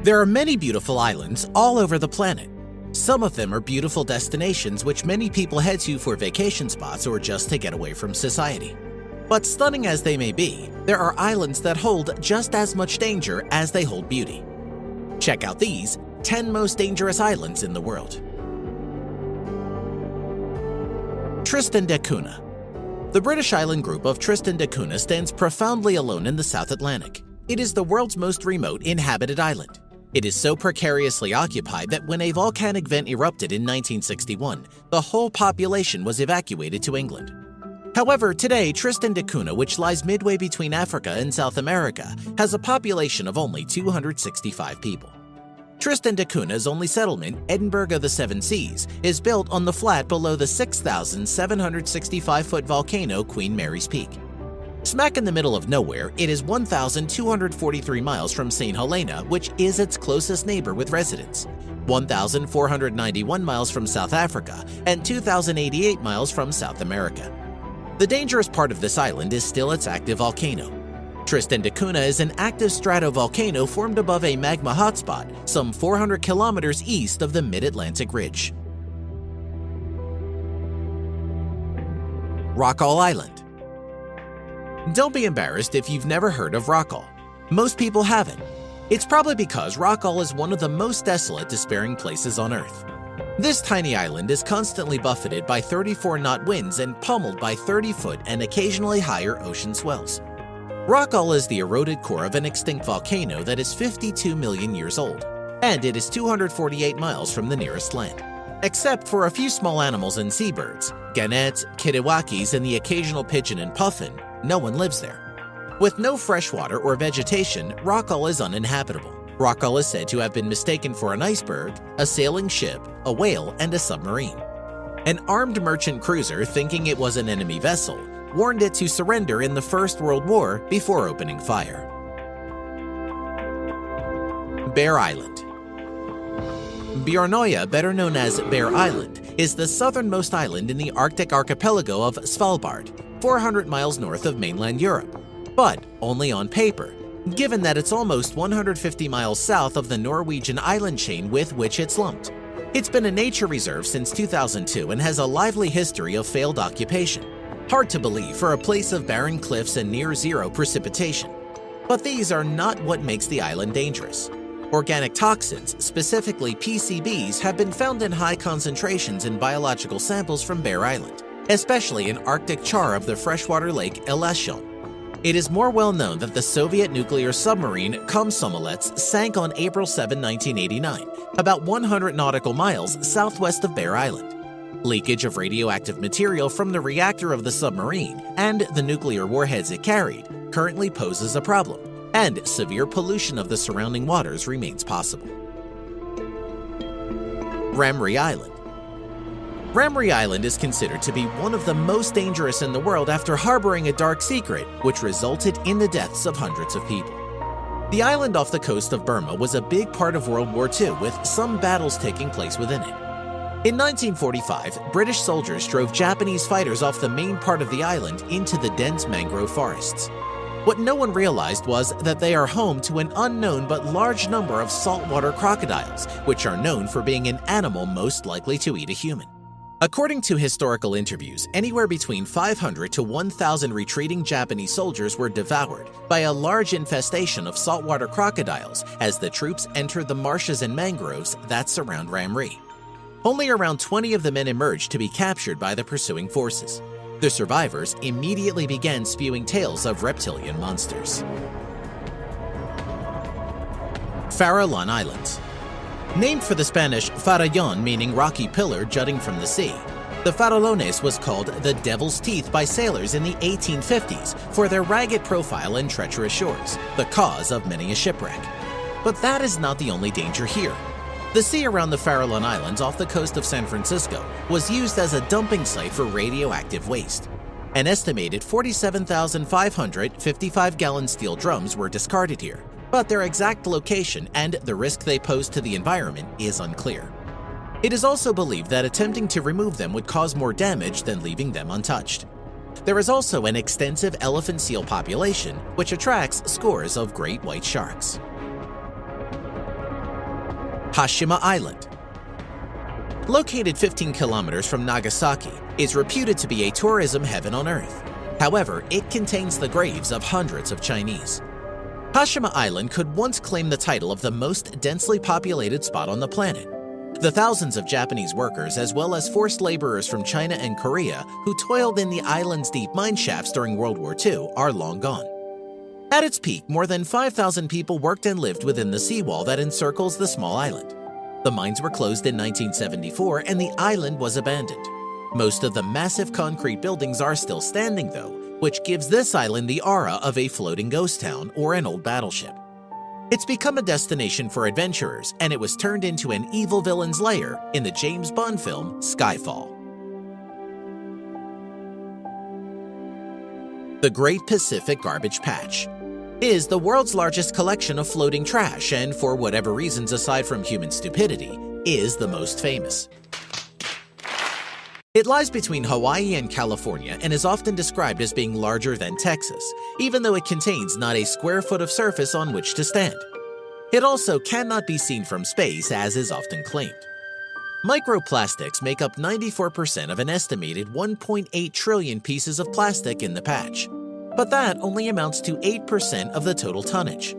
There are many beautiful islands all over the planet. Some of them are beautiful destinations which many people head to for vacation spots or just to get away from society. But stunning as they may be, there are islands that hold just as much danger as they hold beauty. Check out these 10 most dangerous islands in the world. Tristan da Cunha. The British island group of Tristan da Cunha stands profoundly alone in the South Atlantic. It is the world's most remote inhabited island. It is so precariously occupied that when a volcanic vent erupted in 1961, the whole population was evacuated to England. However, today, Tristan da Cunha, which lies midway between Africa and South America, has a population of only 265 people. Tristan da Cunha's only settlement, Edinburgh of the Seven Seas, is built on the flat below the 6,765-foot volcano Queen Mary's Peak. Smack in the middle of nowhere, it is 1,243 miles from St. Helena, which is its closest neighbor with residents, 1,491 miles from South Africa, and 2,088 miles from South America. The dangerous part of this island is still its active volcano. Tristan da Cunha is an active stratovolcano formed above a magma hotspot some 400 kilometers east of the Mid-Atlantic Ridge. Rockall Island. Don't be embarrassed if you've never heard of Rockall. Most people haven't. It's probably because Rockall is one of the most desolate, despairing places on Earth. This tiny island is constantly buffeted by 34-knot winds and pummeled by 30-foot and occasionally higher ocean swells. Rockall is the eroded core of an extinct volcano that is 52 million years old, and it is 248 miles from the nearest land. Except for a few small animals and seabirds, gannets, kittiwakes, and the occasional pigeon and puffin, no one lives there. With no fresh water or vegetation, Rockall is uninhabitable. Rockall is said to have been mistaken for an iceberg, a sailing ship, a whale, and a submarine. An armed merchant cruiser, thinking it was an enemy vessel, warned it to surrender in the First World War before opening fire. Bear Island. Bjornoya, better known as Bear Island, is the southernmost island in the Arctic archipelago of Svalbard, 400 miles north of mainland Europe, but only on paper, given that it's almost 150 miles south of the Norwegian island chain with which it's lumped. It's been a nature reserve since 2002 and has a lively history of failed occupation. Hard to believe for a place of barren cliffs and near-zero precipitation. But these are not what makes the island dangerous. Organic toxins, specifically PCBs, have been found in high concentrations in biological samples from Bear Island, especially in Arctic char of the freshwater lake Elasjon. It is more well known that the Soviet nuclear submarine Komsomolets sank on April 7, 1989, about 100 nautical miles southwest of Bear Island. Leakage of radioactive material from the reactor of the submarine and the nuclear warheads it carried currently poses a problem, and severe pollution of the surrounding waters remains possible. Ramree Island. Ramree Island is considered to be one of the most dangerous in the world after harboring a dark secret which resulted in the deaths of hundreds of people. The island off the coast of Burma was a big part of World War II, with some battles taking place within it. In 1945, British soldiers drove Japanese fighters off the main part of the island into the dense mangrove forests. What no one realized was that they are home to an unknown but large number of saltwater crocodiles, which are known for being an animal most likely to eat a human. According to historical interviews, anywhere between 500 to 1,000 retreating Japanese soldiers were devoured by a large infestation of saltwater crocodiles as the troops entered the marshes and mangroves that surround Ramree. Only around 20 of the men emerged to be captured by the pursuing forces. The survivors immediately began spewing tales of reptilian monsters. Farallon Islands. Named for the Spanish farallón, meaning rocky pillar jutting from the sea, the Farallones was called the Devil's Teeth by sailors in the 1850s for their ragged profile and treacherous shores, the cause of many a shipwreck. But that is not the only danger here. The sea around the Farallon Islands off the coast of San Francisco was used as a dumping site for radioactive waste. An estimated 47,500 55-gallon steel drums were discarded here, but their exact location and the risk they pose to the environment is unclear. It is also believed that attempting to remove them would cause more damage than leaving them untouched. There is also an extensive elephant seal population, which attracts scores of great white sharks. Hashima Island. Located 15 kilometers from Nagasaki, is reputed to be a tourism heaven on Earth. However, it contains the graves of hundreds of Chinese. Hashima Island could once claim the title of the most densely populated spot on the planet. The thousands of Japanese workers, as well as forced laborers from China and Korea who toiled in the island's deep mine shafts during World War II, are long gone. At its peak, more than 5,000 people worked and lived within the seawall that encircles the small island. The mines were closed in 1974 and the island was abandoned. Most of the massive concrete buildings are still standing though, which gives this island the aura of a floating ghost town or an old battleship. It's become a destination for adventurers, and it was turned into an evil villain's lair in the James Bond film Skyfall. The Great Pacific Garbage Patch is the world's largest collection of floating trash and, for whatever reasons aside from human stupidity, is the most famous. It lies between Hawaii and California and is often described as being larger than Texas, even though it contains not a square foot of surface on which to stand. It also cannot be seen from space, as is often claimed. Microplastics make up 94% of an estimated 1.8 trillion pieces of plastic in the patch, but that only amounts to 8% of the total tonnage.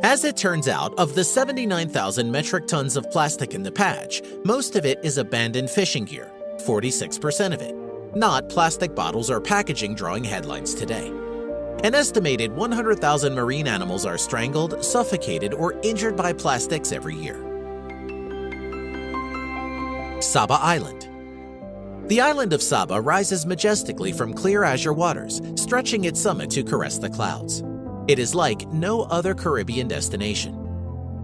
As it turns out, of the 79,000 metric tons of plastic in the patch, most of it is abandoned fishing gear, 46% of it, not plastic bottles or packaging drawing headlines today. An estimated 100,000 marine animals are strangled, suffocated, or injured by plastics every year. Saba Island. The island of Saba rises majestically from clear azure waters, stretching its summit to caress the clouds. It is like no other Caribbean destination.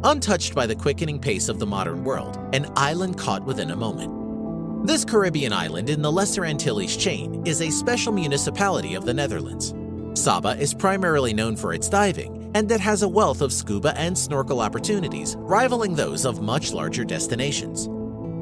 Untouched by the quickening pace of the modern world, an island caught within a moment. This Caribbean island in the Lesser Antilles chain is a special municipality of the Netherlands. Saba is primarily known for its diving, and it has a wealth of scuba and snorkel opportunities, rivaling those of much larger destinations.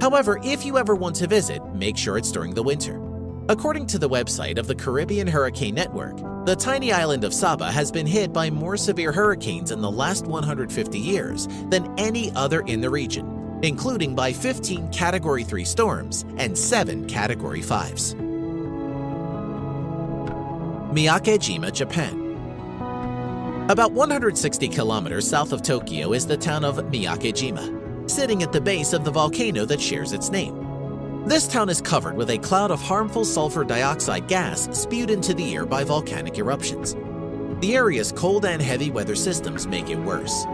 However, if you ever want to visit, make sure it's during the winter. According to the website of the Caribbean Hurricane Network, the tiny island of Saba has been hit by more severe hurricanes in the last 150 years than any other in the region, including by 15 Category 3 storms and 7 Category 5s. Miyake-jima, Japan. About 160 kilometers south of Tokyo is the town of Miyake-jima, sitting at the base of the volcano that shares its name. This town is covered with a cloud of harmful sulfur dioxide gas spewed into the air by volcanic eruptions. The area's cold and heavy weather systems make it worse.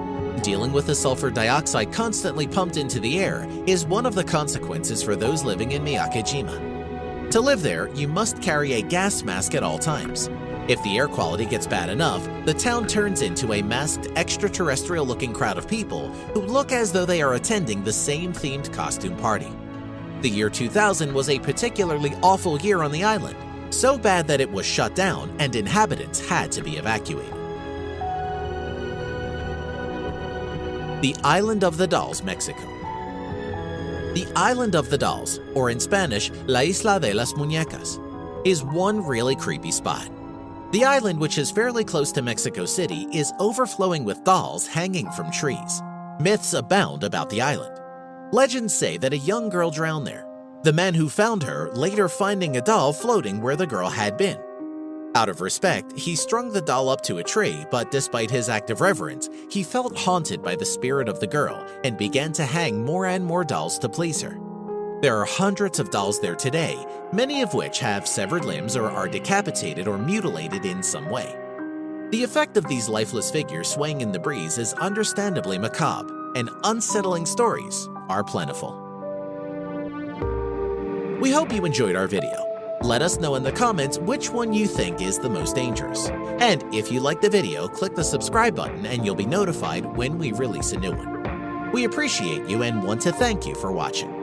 Dealing with the sulfur dioxide constantly pumped into the air is one of the consequences for those living in Miyake-jima. To live there, you must carry a gas mask at all times. If the air quality gets bad enough, the town turns into a masked, extraterrestrial-looking crowd of people who look as though they are attending the same themed costume party. The year 2000 was a particularly awful year on the island, so bad that it was shut down and inhabitants had to be evacuated. The Island of the Dolls, Mexico. The Island of the Dolls, or in Spanish, La Isla de las Muñecas, is one really creepy spot. The island, which is fairly close to Mexico City, is overflowing with dolls hanging from trees. Myths abound about the island. Legends say that a young girl drowned there, the man who found her later finding a doll floating where the girl had been. Out of respect, he strung the doll up to a tree, but despite his act of reverence, he felt haunted by the spirit of the girl and began to hang more and more dolls to please her. There are hundreds of dolls there today, many of which have severed limbs or are decapitated or mutilated in some way. The effect of these lifeless figures swaying in the breeze is understandably macabre, and unsettling stories are plentiful. We hope you enjoyed our video. Let us know in the comments which one you think is the most dangerous. And if you like the video, click the subscribe button and you'll be notified when we release a new one. We appreciate you and want to thank you for watching.